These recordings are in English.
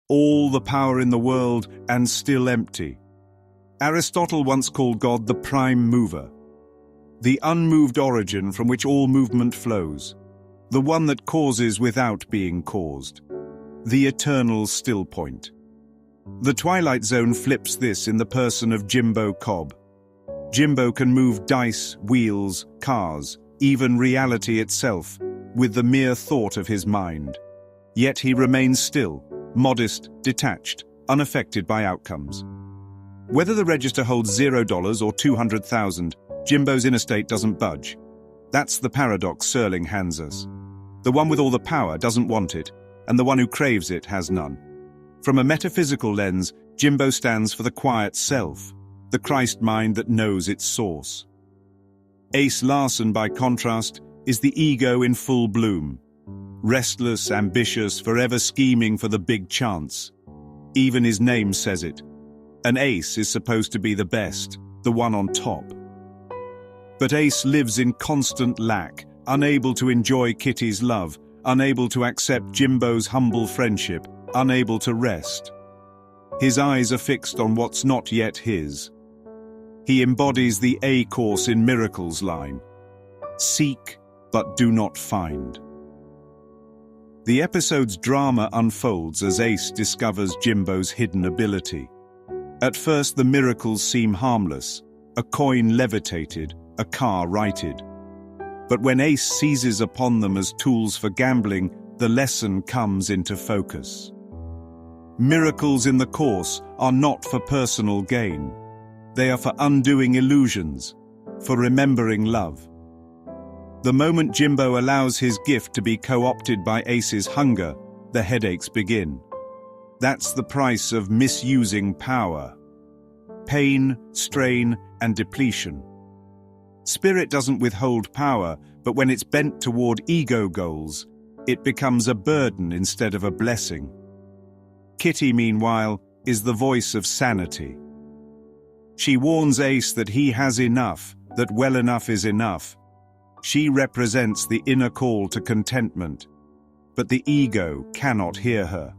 all the power in the world and still empty. Aristotle once called God the prime mover, the unmoved origin from which all movement flows, the one that causes without being caused, the eternal still point. The Twilight Zone flips this in the person of Jimbo Cobb. Jimbo can move dice, wheels, cars, even reality itself, with the mere thought of his mind. Yet he remains still, modest, detached, unaffected by outcomes. Whether the register holds $0 or 200,000, Jimbo's inner state doesn't budge. That's the paradox Serling hands us. The one with all the power doesn't want it, and the one who craves it has none. From a metaphysical lens, Jimbo stands for the quiet self, the Christ mind that knows its source. Ace Larson, by contrast, is the ego in full bloom. Restless, ambitious, forever scheming for the big chance. Even his name says it. An ace is supposed to be the best, the one on top. But Ace lives in constant lack, unable to enjoy Kitty's love, unable to accept Jimbo's humble friendship, unable to rest. His eyes are fixed on what's not yet his. He embodies the A Course in Miracles line. Seek, but do not find. The episode's drama unfolds as Ace discovers Jimbo's hidden ability. At first, the miracles seem harmless. A coin levitated, a car righted. But when Ace seizes upon them as tools for gambling, the lesson comes into focus. Miracles in the Course are not for personal gain. They are for undoing illusions, for remembering love. The moment Jimbo allows his gift to be co-opted by Ace's hunger, the headaches begin. That's the price of misusing power. Pain, strain, and depletion. Spirit doesn't withhold power, but when it's bent toward ego goals, it becomes a burden instead of a blessing. Kitty, meanwhile, is the voice of sanity. She warns Ace that he has enough, that well enough is enough. She represents the inner call to contentment, but the ego cannot hear her.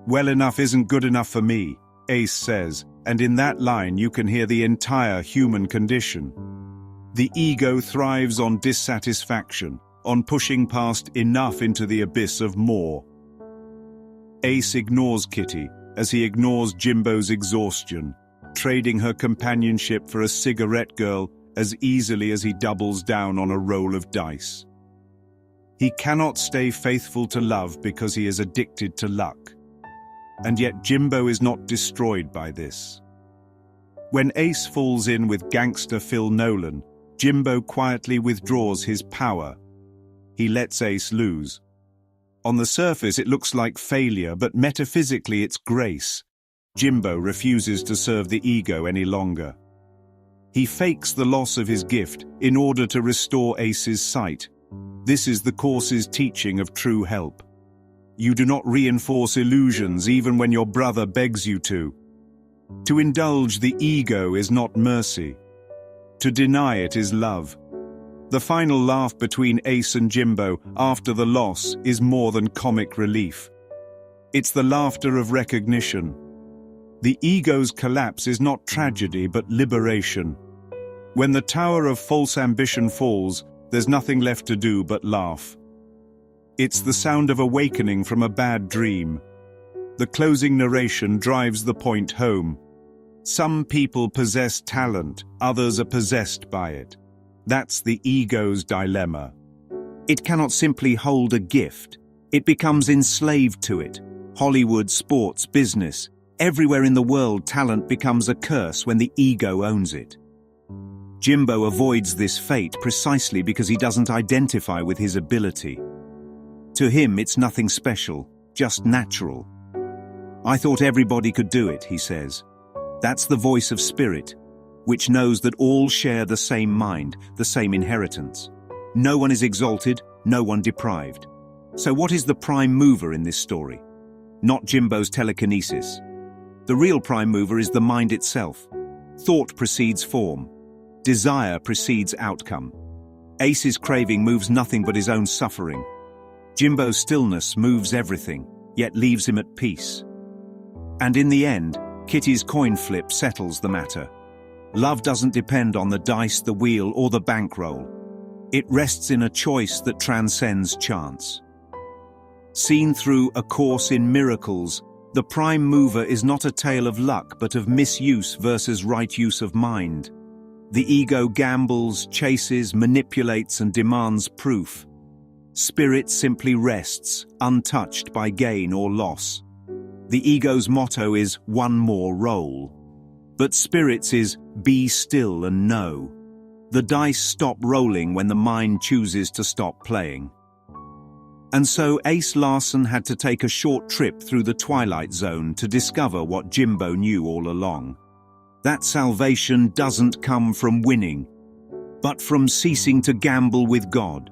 Well enough isn't good enough for me, Ace says, and in that line you can hear the entire human condition. The ego thrives on dissatisfaction, on pushing past enough into the abyss of more. Ace ignores Kitty as he ignores Jimbo's exhaustion, trading her companionship for a cigarette girl as easily as he doubles down on a roll of dice. He cannot stay faithful to love because he is addicted to luck. And yet Jimbo is not destroyed by this. When Ace falls in with gangster Phil Nolan, Jimbo quietly withdraws his power. He lets Ace lose. On the surface it looks like failure, but metaphysically it's grace. Jimbo refuses to serve the ego any longer. He fakes the loss of his gift in order to restore Ace's sight. This is the Course's teaching of true help. You do not reinforce illusions even when your brother begs you to. To indulge the ego is not mercy. To deny it is love. The final laugh between Ace and Jimbo after the loss is more than comic relief. It's the laughter of recognition. The ego's collapse is not tragedy but liberation. When the tower of false ambition falls, there's nothing left to do but laugh. It's the sound of awakening from a bad dream. The closing narration drives the point home. Some people possess talent, others are possessed by it. That's the ego's dilemma. It cannot simply hold a gift. It becomes enslaved to it. Hollywood, sports, business. Everywhere in the world, talent becomes a curse when the ego owns it. Jimbo avoids this fate precisely because he doesn't identify with his ability. To him, it's nothing special, just natural. I thought everybody could do it, he says. That's the voice of spirit, which knows that all share the same mind, the same inheritance. No one is exalted, no one deprived. So what is the prime mover in this story? Not Jimbo's telekinesis. The real prime mover is the mind itself. Thought precedes form. Desire precedes outcome. Ace's craving moves nothing but his own suffering. Jimbo's stillness moves everything, yet leaves him at peace. And in the end, Kitty's coin flip settles the matter. Love doesn't depend on the dice, the wheel, or the bankroll. It rests in a choice that transcends chance. Seen through A Course in Miracles, the prime mover is not a tale of luck but of misuse versus right use of mind. The ego gambles, chases, manipulates, and demands proof. Spirit simply rests, untouched by gain or loss. The ego's motto is one more roll. But Spirit's is be still and know. The dice stop rolling when the mind chooses to stop playing. And so Ace Larson had to take a short trip through the Twilight Zone to discover what Jimbo knew all along. That salvation doesn't come from winning, but from ceasing to gamble with God.